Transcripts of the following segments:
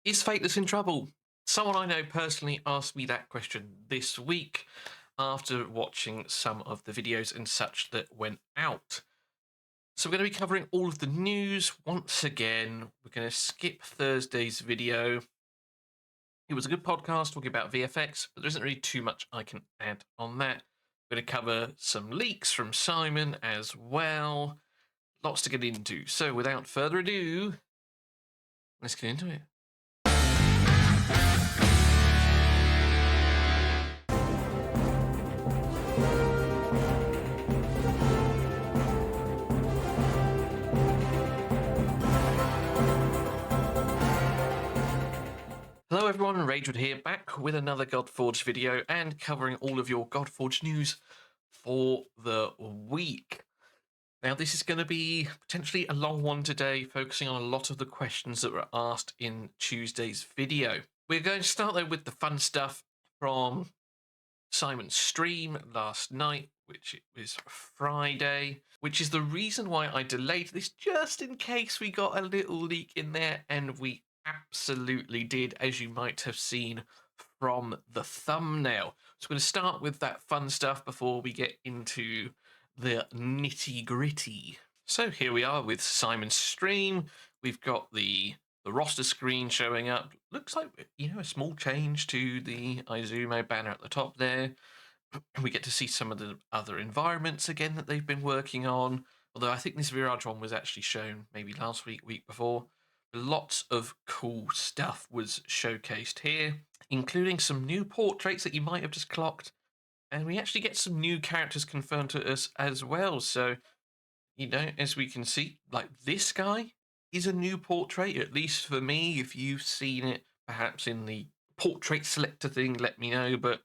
Is Fateless in trouble? Someone I know personally asked me that question this week after watching some of the videos and such that went out. So we're going to be covering all of the news once again. We're going to skip Thursday's video. It was a good podcast talking about VFX, but there isn't really too much I can add on that. We're going to cover some leaks from Simon as well. Lots to get into. So without further ado, let's get into it. Hello everyone, Ragewood here, back with another Godforge video and covering all of your Godforge news for the week. Now this is going to be potentially a long one today, focusing on a lot of the questions that were asked in Tuesday's video. We're going to start though with the fun stuff from Simon's stream last night, which it was Friday, which is the reason why I delayed this, just in case we got a little leak in there, and we absolutely did, as you might have seen from the thumbnail. So we're going to start with that fun stuff before we get into the nitty gritty. So here we are with Simon's stream. We've got the roster screen showing up. Looks like, a small change to the Izumo banner at the top there. We get to see some of the other environments again that they've been working on. Although I think this Virage one was actually shown maybe last week before. Lots of cool stuff was showcased here, including some new portraits that you might have just clocked. And we actually get some new characters confirmed to us as well. So, as we can see, like this guy is a new portrait, at least for me. If you've seen it, perhaps in the portrait selector thing, let me know. But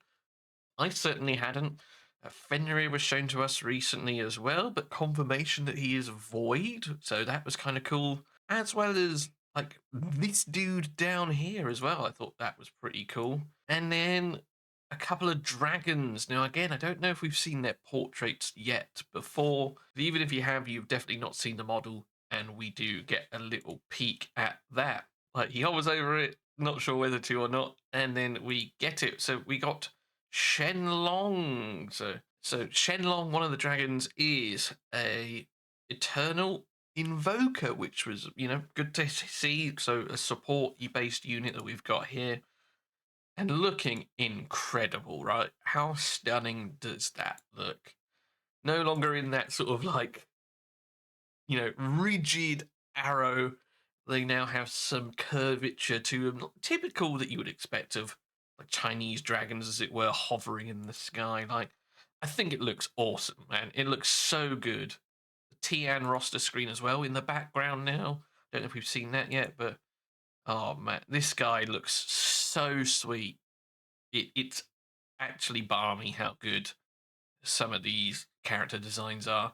I certainly hadn't. Fenrir was shown to us recently as well, but confirmation that he is void. So that was kind of cool. As well as like this dude down here as well. I thought that was pretty cool. And then a couple of dragons. Now, again, I don't know if we've seen their portraits yet before. But even if you have, you've definitely not seen the model. And we do get a little peek at that. Like he hovers over it, not sure whether to or not. And then we get it. So we got Shenlong. So Shenlong, one of the dragons, is a eternal invoker, which was, good to see. So a support-based unit that we've got here. And looking incredible, right? How stunning does that look? No longer in that sort of like, rigid arrow. They now have some curvature to them, typical that you would expect of like Chinese dragons, as it were, hovering in the sky. Like, I think it looks awesome, man. It looks so good. The Tian roster screen as well in the background now. Don't know if we've seen that yet, but oh man, this guy looks so sweet. It's actually balmy how good some of these character designs are.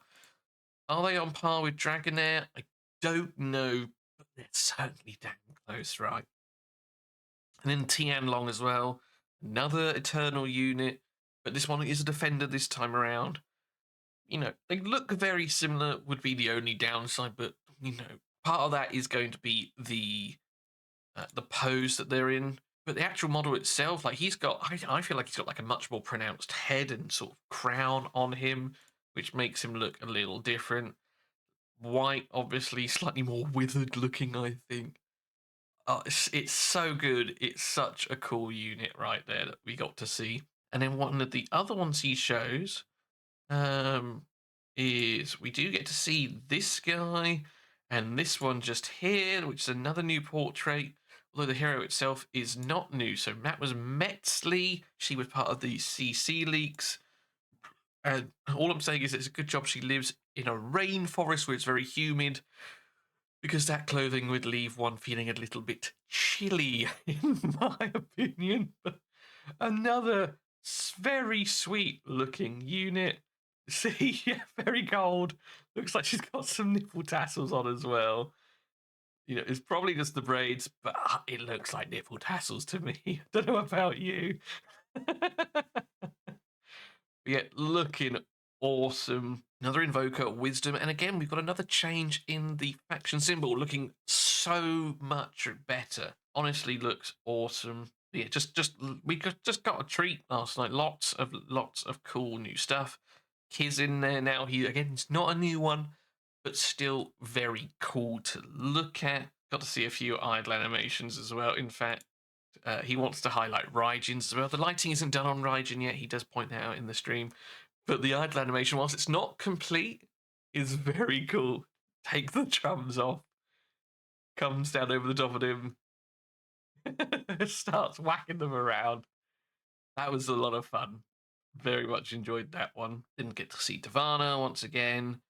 Are they on par with Dragonair? I don't know, but they're certainly damn close, right? And then Tianlong as well, another Eternal unit, but this one is a defender this time around. They look very similar, would be the only downside, but, part of that is going to be the pose that they're in. But the actual model itself, like I feel like he's got like a much more pronounced head and sort of crown on him, which makes him look a little different. White, obviously, slightly more withered looking, I think. It's so good. It's such a cool unit right there that we got to see. And then one of the other ones he shows is we do get to see this guy and this one just here, which is another new portrait, although the hero itself is not new. So that was Metzley. She was part of the CC leaks. And all I'm saying is it's a good job she lives in a rainforest where it's very humid, because that clothing would leave one feeling a little bit chilly, in my opinion. But another very sweet looking unit. See, yeah, very gold. Looks like she's got some nipple tassels on as well. It's probably just the braids, but it looks like nipple tassels to me. I don't know about you. Yeah, looking awesome. Another Invoker, Wisdom. And again, we've got another change in the faction symbol, looking so much better. Honestly, looks awesome. Yeah, we just got a treat last night. Lots of cool new stuff. Kiz in there now. He again, it's not a new one, but still very cool to look at. Got to see a few idle animations as well. In fact, he wants to highlight Raijin as well. The lighting isn't done on Raijin yet. He does point that out in the stream. But the idle animation, whilst it's not complete, is very cool. Take the drums off. Comes down over the top of him. Starts whacking them around. That was a lot of fun. Very much enjoyed that one. Didn't get to see Divana once again.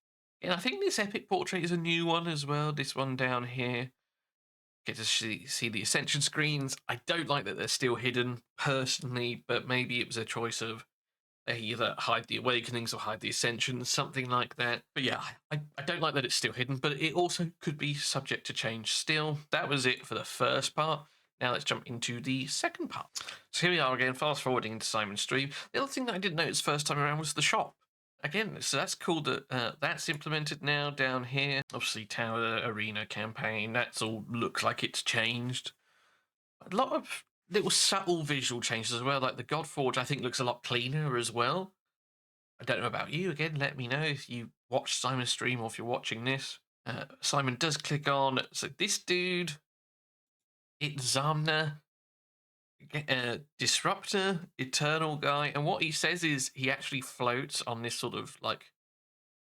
And I think this epic portrait is a new one as well. This one down here. Get to see the Ascension screens. I don't like that they're still hidden personally, but maybe it was a choice of they either hide the Awakenings or hide the Ascensions, something like that. But yeah, I don't like that it's still hidden, but it also could be subject to change still. That was it for the first part. Now let's jump into the second part. So here we are again, fast forwarding into Simon's stream. The other thing that I didn't notice first time around was the shop. Again, so that's cool that that's implemented now down here. Obviously, Tower Arena campaign, that's all looks like it's changed. A lot of little subtle visual changes as well, like the Godforge I think looks a lot cleaner as well. I don't know about you, again, let me know if you watch Simon's stream or if you're watching this. Simon does click on, so this dude, it's Zamna, Disruptor, Eternal guy, and what he says is he actually floats on this sort of like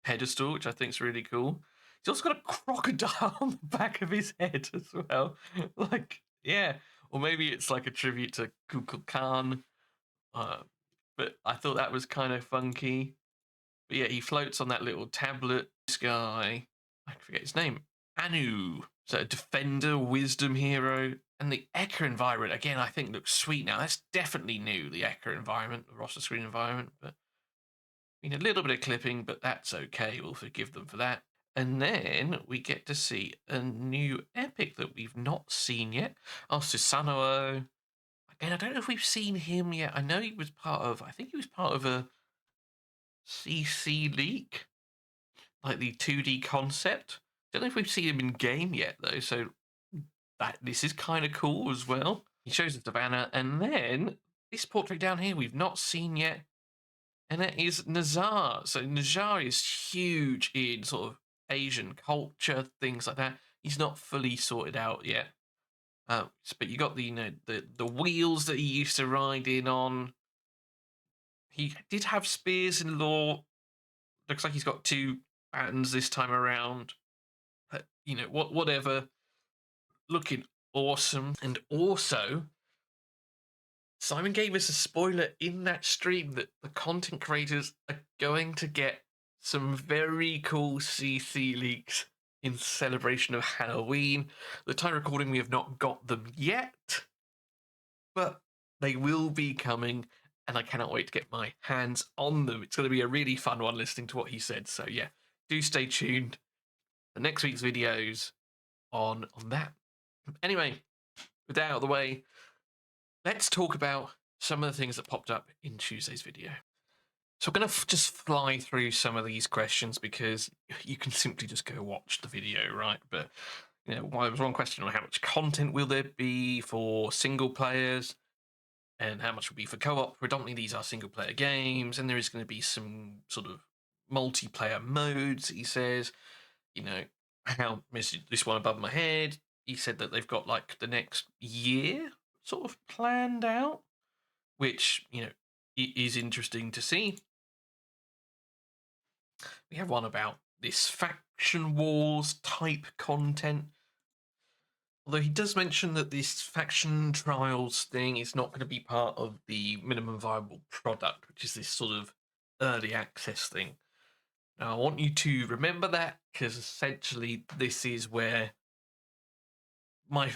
pedestal, which I think is really cool. He's also got a crocodile on the back of his head as well. Like, yeah, or maybe it's like a tribute to Kukulkan. But I thought that was kind of funky. But yeah, he floats on that little tablet. This guy, I forget his name, Anu. So a defender, wisdom hero, and the Eka environment again. I think looks sweet now. That's definitely new. The Eka environment, the roster screen environment, but a little bit of clipping, but that's okay. We'll forgive them for that. And then we get to see a new epic that we've not seen yet. Oh, Susanoo. Again, I don't know if we've seen him yet. I know he was I think he was part of a CC leak, like the 2D concept. Don't know if we've seen him in game yet, though. So this is kind of cool as well. He shows us Savannah, and then this portrait down here we've not seen yet. And that is Nazar. So Nazar is huge in sort of Asian culture, things like that. He's not fully sorted out yet. But you got the wheels that he used to ride in on. He did have spears in lore. Looks like he's got 2 patterns this time around. But, whatever. Looking awesome. And also, Simon gave us a spoiler in that stream that the content creators are going to get some very cool CC leaks in celebration of Halloween. The time recording, we have not got them yet, but they will be coming, and I cannot wait to get my hands on them. It's going to be a really fun one listening to what he said. So yeah, do stay tuned for next week's videos on that. Anyway, with that out of the way, let's talk about some of the things that popped up in Tuesday's video. So I'm going to just fly through some of these questions because you can simply just go watch the video, right? But, there was one question on how much content will there be for single players and how much will be for co-op. Predominantly, these are single player games, and there is going to be some sort of multiplayer modes, he says. How this one above my head, he said that they've got like the next year sort of planned out, which is interesting to see. We have one about this faction wars type content, although he does mention that this faction trials thing is not going to be part of the minimum viable product, which is this sort of early access thing. Now I want you to remember that, because essentially this is where my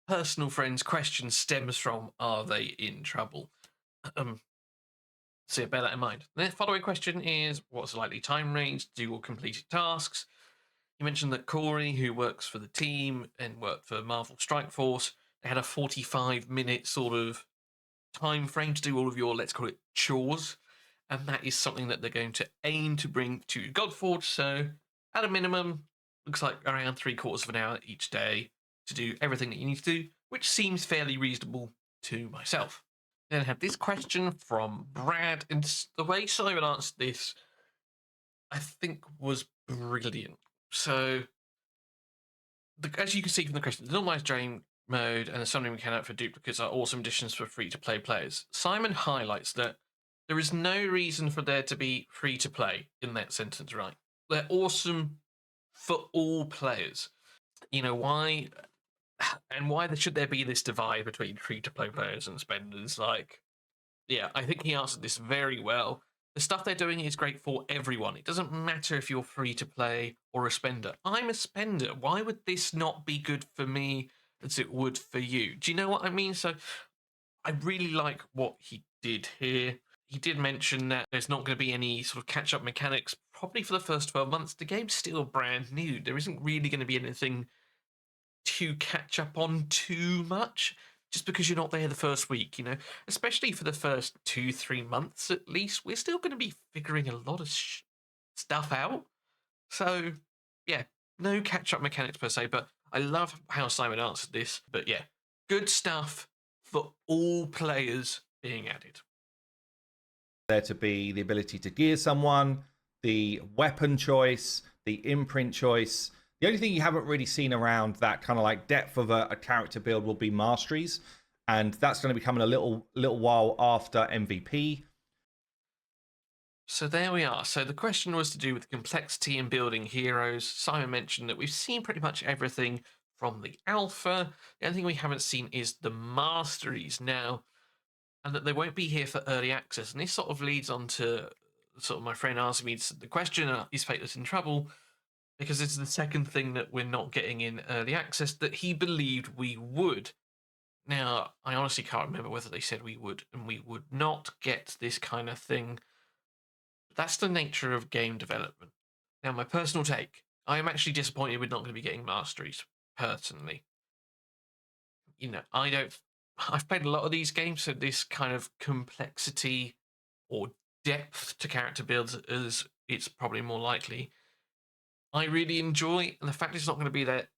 personal friend's question stems from. Are they in trouble? So bear that in mind. The following question is, what's the likely time range to do all completed tasks? You mentioned that Corey, who works for the team and worked for Marvel Strike Force, they had a 45-minute sort of time frame to do all of your, let's call it, chores. And that is something that they're going to aim to bring to Godforge. So at a minimum, looks like around 3/4 of an hour each day to do everything that you need to do. which seems fairly reasonable to myself. Then I had this question from Brad, and the way Simon answered this, I think, was brilliant. So, as you can see from the question, the normalized drain mode and the summoning mechanic for duplicates are awesome additions for free-to-play players. Simon highlights that there is no reason for there to be free-to-play in that sentence, right? They're awesome for all players. You know, why and why should there be this divide between free-to-play players and spenders? Like, yeah, I think he answered this very well. The stuff they're doing is great for everyone. It doesn't matter if you're free to play or a spender. I'm a spender. Why would this not be good for me as it would for you? Do you know what I mean? So I really like what he did here. He did mention that there's not going to be any sort of catch-up mechanics probably for the first 12 months. The game's still brand new. There isn't really going to be anything to catch up on too much just because you're not there the first week, you know, especially for the first 2-3 months at least. We're still going to be figuring a lot of stuff out. So, yeah, no catch up mechanics per se, but I love how Simon answered this. But yeah, good stuff for all players being added. There to be the ability to gear someone, the weapon choice, the imprint choice. The only thing you haven't really seen around that kind of like depth of a character build will be Masteries, and that's going to be coming a little while after MVP. So there we are. So the question was to do with complexity in building heroes. Simon mentioned that we've seen pretty much everything from the alpha. The only thing we haven't seen is the Masteries now, and that they won't be here for early access. And this sort of leads on to sort of my friend asking me the question, is Fateless in trouble? Because it's the second thing that we're not getting in early access that he believed we would. Now, I honestly can't remember whether they said we would and we would not get this kind of thing. That's the nature of game development. Now, my personal take, I am actually disappointed we're not going to be getting Masteries, personally. You know, I've played a lot of these games, so this kind of complexity or depth to character builds as it's probably more likely. I really enjoy, and the fact it's not going to be there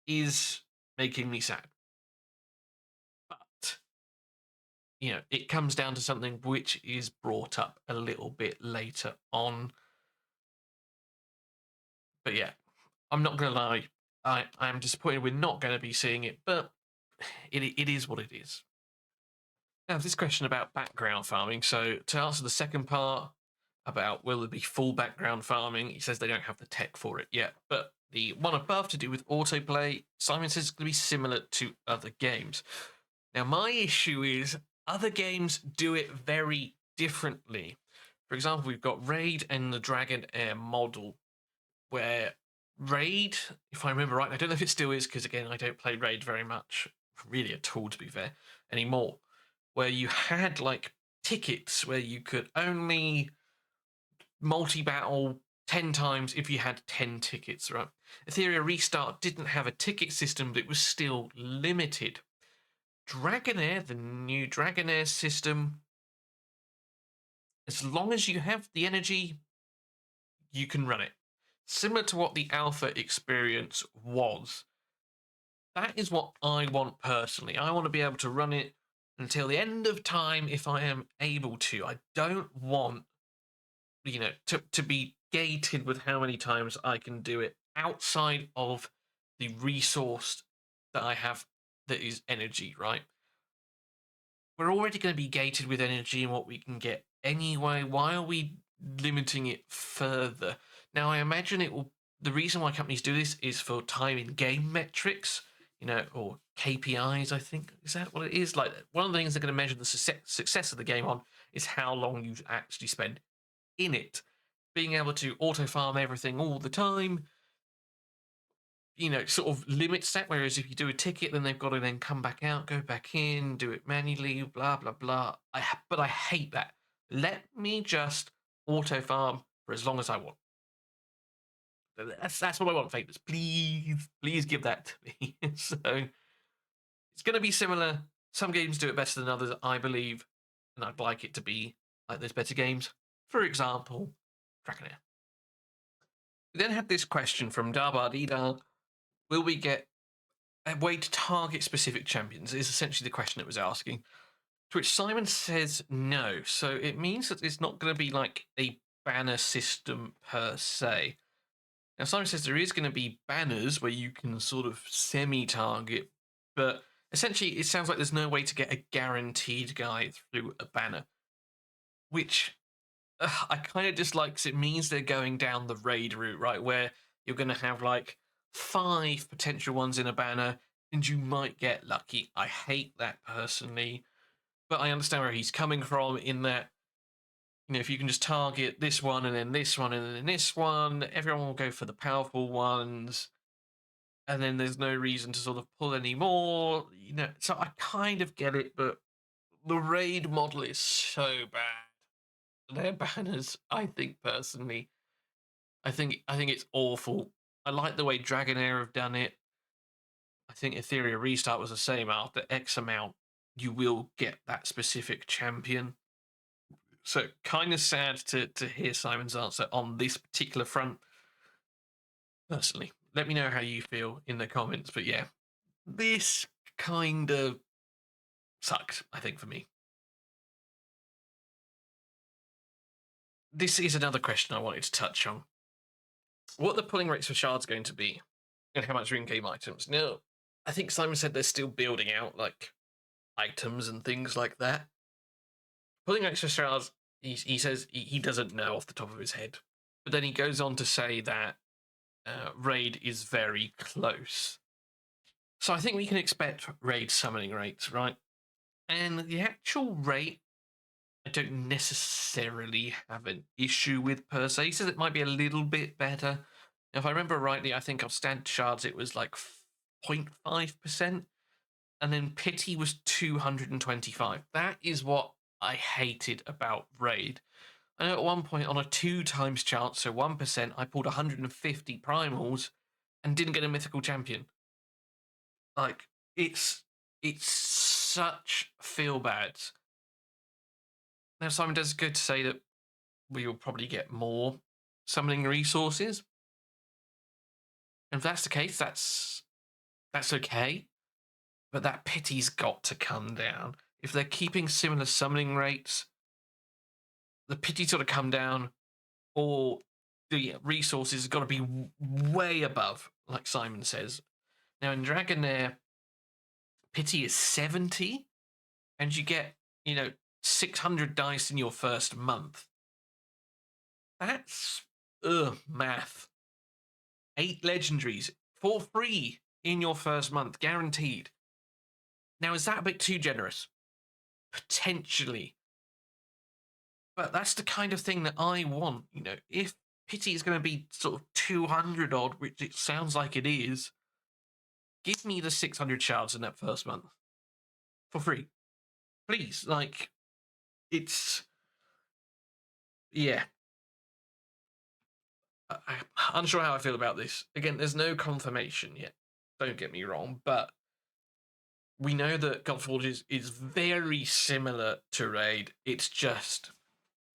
is making me sad. But, you know, it comes down to something which is brought up a little bit later on. But yeah, I'm not going to lie. I am disappointed we're not going to be seeing it, but it is what it is. Now, this question about background farming. So to answer the second part about will there be full background farming, he says they don't have the tech for it yet. But the one above to do with autoplay, Simon says it's going to be similar to other games. Now, my issue is other games do it very differently. For example, we've got Raid and the Dragonair model, where Raid, if I remember right, I don't know if it still is, because again, I don't play Raid very much, really at all, to be fair, anymore, where you had like tickets where you could only multi-battle 10 times if you had 10 tickets, right? Etheria Restart didn't have a ticket system, but it was still limited. Dragonair, the new Dragonair system, as long as you have the energy, you can run it. Similar to what the alpha experience was. That is what I want personally. I want to be able to run it until the end of time if I am able to. I don't want, you know, to be gated with how many times I can do it outside of the resource that I have that is energy, right? We're already going to be gated with energy and what we can get anyway. Why are we limiting it further? Now, I imagine it will. The reason why companies do this is for time in game metrics, you know, or KPIs. I think is that what it is. Like one of the things they're going to measure the success of the game on is how long you actually spend in it. Being able to auto farm everything all the time, you know, sort of limits that. Whereas if you do a ticket, then they've got to then come back out, go back in, do it manually, blah blah blah. But I hate that. Let me just auto farm for as long as I want. That's what I want, Fateless. Please give that to me. So it's going to be similar. Some games do it better than others, I believe, and I'd like it to be like those better games. For example, Dragonair. We then had this question from Darbardida. Will we get a way to target specific champions is essentially the question it was asking. To which Simon says no. So it means that it's not going to be like a banner system per se. Now, Simon says there is going to be banners where you can sort of semi-target, but essentially it sounds like there's no way to get a guaranteed guy through a banner, which I kind of dislike because it means they're going down the raid route, right, where you're going to have like 5 potential ones in a banner and you might get lucky. I hate that personally, but I understand where he's coming from in that, if you can just target this one and then this one and then this one, everyone will go for the powerful ones, and then there's no reason to sort of pull any more. So I kind of get it, but the raid model is so bad. Their banners, I think personally, I think it's awful. I like the way Dragonair have done it. I think Etheria Restart was the same. After X amount, you will get that specific champion. So kind of sad to hear Simon's answer on this particular front. Personally, let me know how you feel in the comments. But yeah, this kind of sucked, I think, for me. This is another question I wanted to touch on. What the pulling rates for shards going to be, and how much are in-game items? Now, I think Simon said they're still building out like items and things like that. Pulling rates for shards, he says he doesn't know off the top of his head, but then he goes on to say that raid is very close. So I think we can expect raid summoning rates, right? And the actual rate, I don't necessarily have an issue with per se. He says it might be a little bit better. If I remember rightly, I think of standard shards it was like 0.5%, and then pity was 225. That is what I hated about raid. I know at one point on a 2 times chance, so 1%, I pulled 150 primals and didn't get a mythical champion. Like, it's such feel bad. Now, Simon does good to say that we will probably get more summoning resources. And if that's the case, that's okay. But that pity's got to come down. If they're keeping similar summoning rates, the pity's got to come down, or the resources have got to be way above, like Simon says. Now, in Dragonair, pity is 70, and you get, 600 dice in your first month. That's math. 8 legendaries for free in your first month, guaranteed. Now, is that a bit too generous? Potentially. But that's the kind of thing that I want. If pity is going to be sort of 200 odd, which it sounds like it is, give me the 600 shards in that first month for free. Please. Like, it's... Yeah. I'm unsure how I feel about this. Again, there's no confirmation yet. Don't get me wrong, but we know that Godforge is very similar to Raid. It's just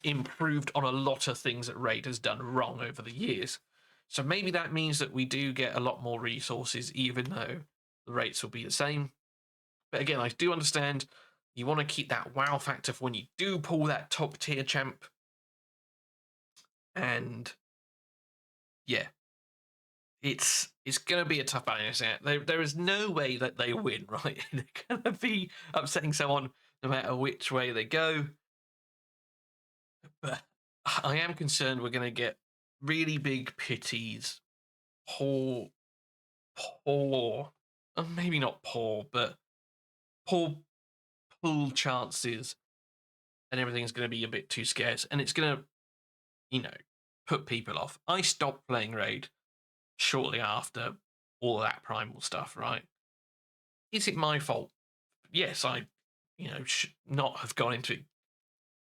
improved on a lot of things that Raid has done wrong over the years. So maybe that means that we do get a lot more resources, even though the rates will be the same. But again, I do understand you want to keep that wow factor for when you do pull that top tier champ. And yeah, it's going to be a tough balance out. There is no way that they win, right? They're going to be upsetting someone no matter which way they go. But I am concerned we're going to get really big pities, poor, maybe not poor, but poor pull chances, and everything's going to be a bit too scarce, and it's going to, put people off. I stopped playing Raid shortly after all that primal stuff, right? Is it my fault? Yes, I, should not have gone into it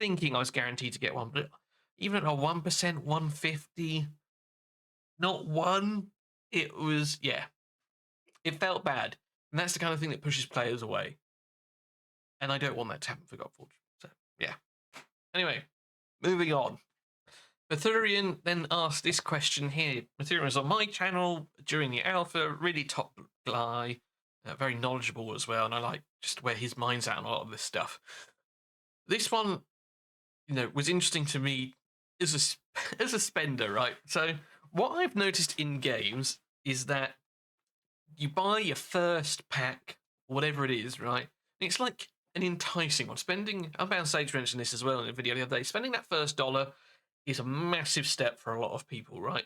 thinking I was guaranteed to get one, but even at a 1%, 150, not one, it was, it felt bad. And that's the kind of thing that pushes players away. And I don't want that to happen for Godforge. So, yeah. Anyway, moving on. Mathurian then asked this question here. Mathurian was on my channel during the alpha, really top guy. very knowledgeable as well, and I like just where his mind's at on a lot of this stuff. This one, was interesting to me as a as a spender, right? So what I've noticed in games is that you buy your first pack, whatever it is, right? And it's like an enticing one. Spending, Unbound Sage mentioned this as well in a video the other day. Spending that first dollar is a massive step for a lot of people, right?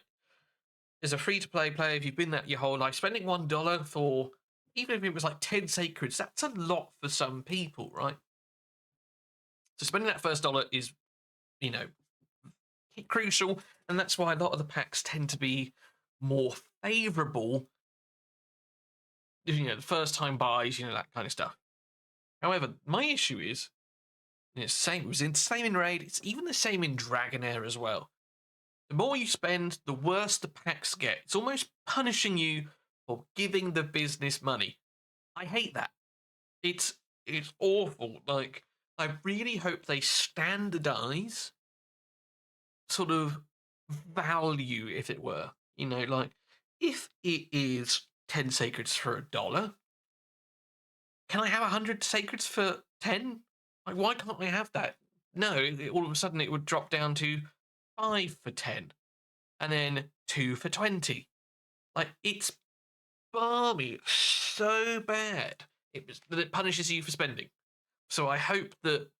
As a free-to-play player, if you've been that your whole life, spending $1 for, even if it was like 10 sacreds, that's a lot for some people, right? So spending that first dollar is, you know, crucial, and that's why a lot of the packs tend to be more favorable, the first time buys, that kind of stuff. However, my issue is, it was the same in Raid, it's even the same in Dragonair as well. The more you spend, the worse the packs get. It's almost punishing you for giving the business money. I hate that. It's awful. Like, I really hope they standardize sort of value, if it were. Like, if it is 10 sacreds for $1, can I have 100 sacreds for 10? Like, why can't I have that? No, all of a sudden it would drop down to 5 for 10, and then 2 for 20. Like, it's balmy, so bad. It punishes you for spending. So I hope that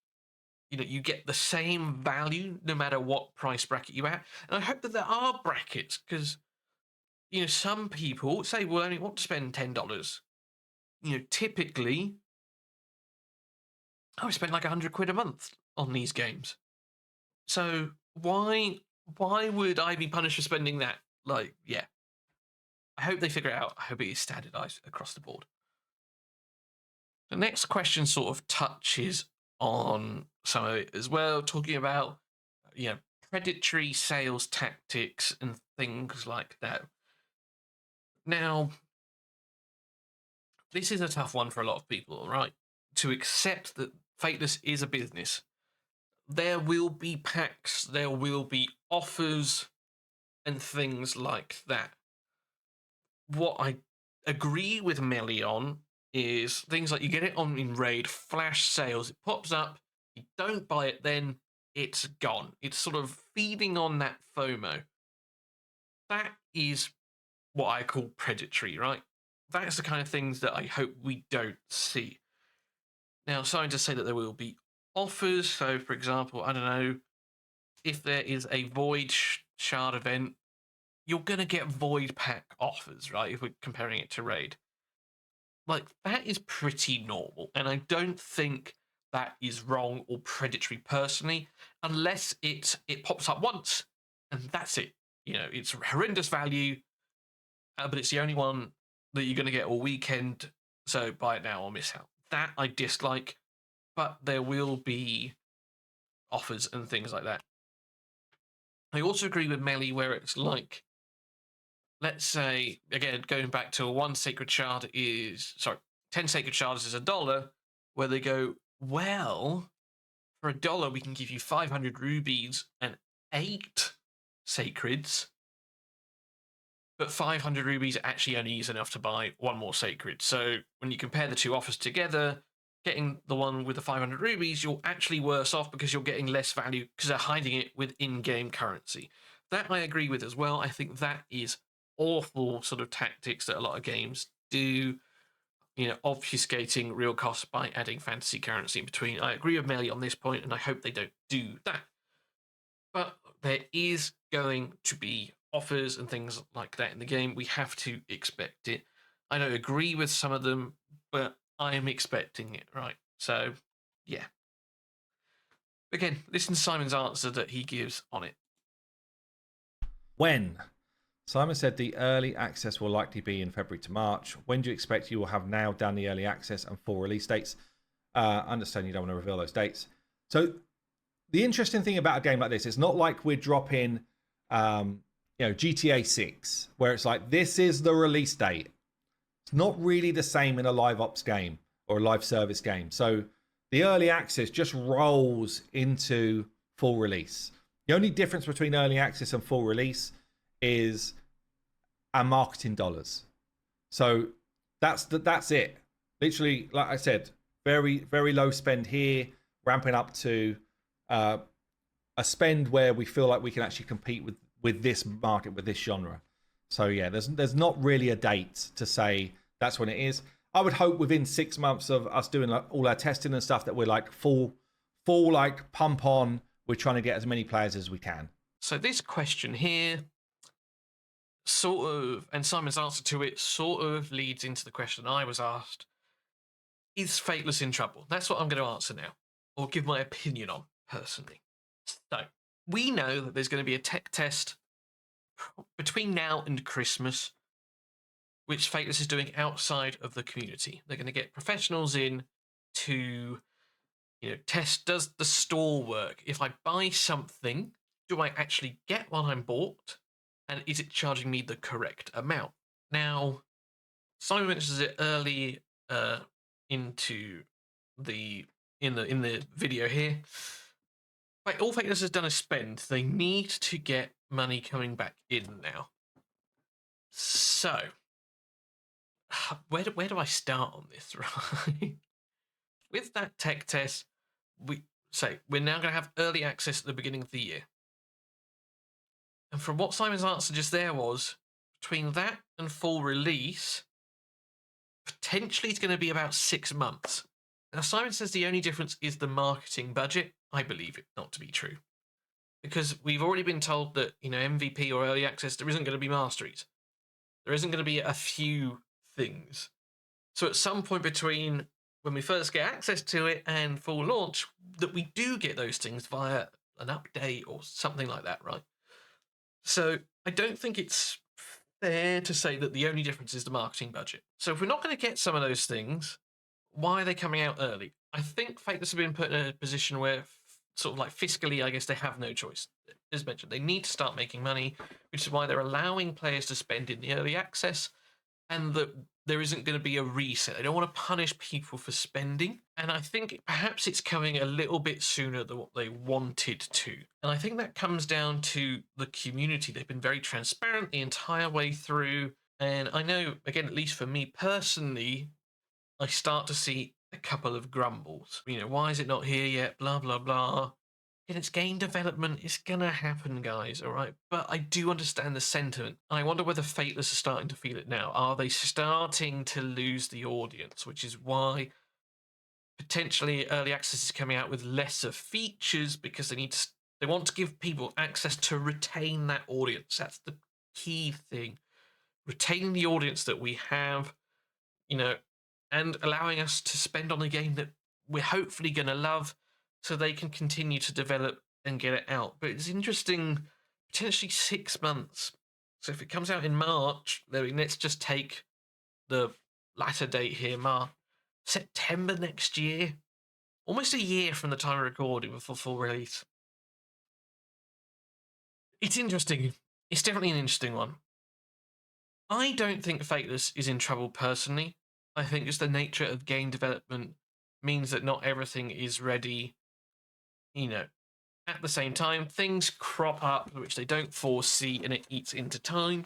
you get the same value no matter what price bracket you're at, and I hope that there are brackets, because some people say, well, I only want to spend $10. Typically I would spend like £100 a month on these games. So why would I be punished for spending that? Like, yeah. I hope they figure it out. I hope it is standardized across the board. The next question sort of touches on some of it as well, talking about predatory sales tactics and things like that. Now, this is a tough one for a lot of people, right? To accept that Fateless is a business. There will be packs, there will be offers, and things like that. What I agree with Melly on is things like you get it on in Raid, flash sales, it pops up, you don't buy it then, it's gone. It's sort of feeding on that FOMO. That is what I call predatory, right? That's the kind of things that I hope we don't see. Now, starting to say that there will be offers. So, for example, I don't know, if there is a Void Shard event, you're going to get Void Pack offers, right? If we're comparing it to Raid. Like, that is pretty normal. And I don't think that is wrong or predatory personally, unless it pops up once and that's it. It's horrendous value, but it's the only one that you're going to get all weekend. So buy it now or miss out. That I dislike, but there will be offers and things like that. I also agree with Melly where it's like, let's say, again, going back to 10 sacred shards is $1, where they go, well, for $1, we can give you 500 rubies and 8 sacreds, but 500 rubies actually only is enough to buy 1 more sacred. So when you compare the two offers together, getting the one with the 500 rubies, you're actually worse off because you're getting less value because they're hiding it with in-game currency. That I agree with as well. I think that is awful sort of tactics that a lot of games do, obfuscating real costs by adding fantasy currency in between. I agree with Melly on this point, and I hope they don't do that. But there is going to be offers and things like that in the game. We have to expect it. I don't agree with some of them, but I am expecting it, right? So, yeah. Again, listen to Simon's answer that he gives on it. When? Simon said the early access will likely be in February to March. When do you expect you will have now done the early access and full release dates? Understand you don't want to reveal those dates. So the interesting thing about a game like this, it's not like we're dropping, GTA 6, where it's like, this is the release date. It's not really the same in a live ops game or a live service game. So the early access just rolls into full release. The only difference between early access and full release is our marketing dollars. So That's it. Literally, like I said, very very low spend here, ramping up to a spend where we feel like we can actually compete with this market, with this genre. So yeah, there's not really a date to say that's when it is. I would hope within 6 months of us doing like all our testing and stuff that we're like full like pump on. We're trying to get as many players as we can. So this question here sort of, and Simon's answer to it sort of leads into the question I was asked. Is Fateless in trouble? That's what I'm going to answer now, or give my opinion on, personally. So, we know that there's going to be a tech test between now and Christmas, which Fateless is doing outside of the community. They're going to get professionals in to, test, does the store work? If I buy something, do I actually get what I'm bought? And is it charging me the correct amount? Now, Simon mentions it early into in the video here. Like, all Fateless has done is spend. They need to get money coming back in now. So, where do I start on this, right? With that tech test, we're now going to have early access at the beginning of the year. And from what Simon's answer just there was, between that and full release, potentially it's going to be about 6 months. Now, Simon says the only difference is the marketing budget. I believe it not to be true. Because we've already been told that, MVP or early access, there isn't going to be Masteries. There isn't going to be a few things. So at some point between when we first get access to it and full launch, that we do get those things via an update or something like that, right? So I don't think it's fair to say that the only difference is the marketing budget. So if we're not going to get some of those things, why are they coming out early? I think Fateless have been put in a position where, sort of like fiscally, I guess they have no choice. As mentioned, they need to start making money, which is why they're allowing players to spend in the early access, and that there isn't going to be a reset. They don't want to punish people for spending. And I think perhaps it's coming a little bit sooner than what they wanted to. And I think that comes down to the community. They've been very transparent the entire way through. And I know, again, at least for me personally, I start to see a couple of grumbles. Why is it not here yet? Blah, blah, blah. And it's game development. It's going to happen, guys, all right? But I do understand the sentiment. I wonder whether Fateless are starting to feel it now. Are they starting to lose the audience? Which is why potentially early access is coming out with lesser features, because they want to give people access to retain that audience. That's the key thing. Retaining the audience that we have, and allowing us to spend on a game that we're hopefully going to love, so they can continue to develop and get it out. But it's interesting, potentially 6 months. So if it comes out in March, let's just take the latter date here, September next year. Almost a year from the time of recording before full release. It's interesting. It's definitely an interesting one. I don't think Fateless is in trouble personally. I think just the nature of game development means that not everything is ready. At the same time, things crop up which they don't foresee, and it eats into time.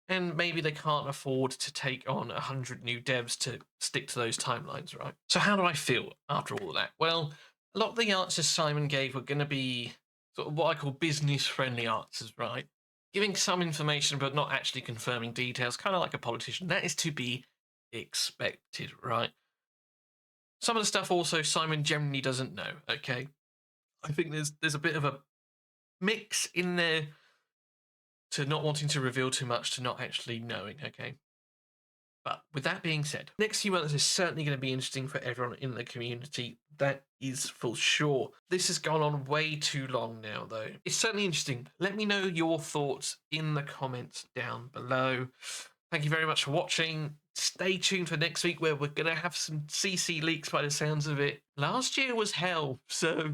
And maybe they can't afford to take on 100 new devs to stick to those timelines, right? So how do I feel after all of that? Well, a lot of the answers Simon gave were going to be sort of what I call business-friendly answers, right? Giving some information but not actually confirming details, kind of like a politician. That is to be expected, right? Some of the stuff also Simon generally doesn't know, okay? I think there's a bit of a mix in there to not wanting to reveal too much to not actually knowing, okay? But with that being said, next few months is certainly going to be interesting for everyone in the community. That is for sure. This has gone on way too long now, though. It's certainly interesting. Let me know your thoughts in the comments down below. Thank you very much for watching. Stay tuned for next week, where we're going to have some CC leaks by the sounds of it. Last year was hell, so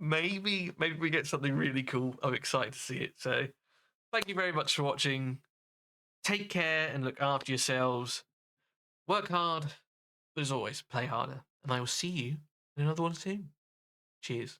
maybe we get something really cool. I'm excited to see it. So thank you very much for watching. Take care and look after yourselves. Work hard, but as always, play harder. And I will see you in another one soon. Cheers.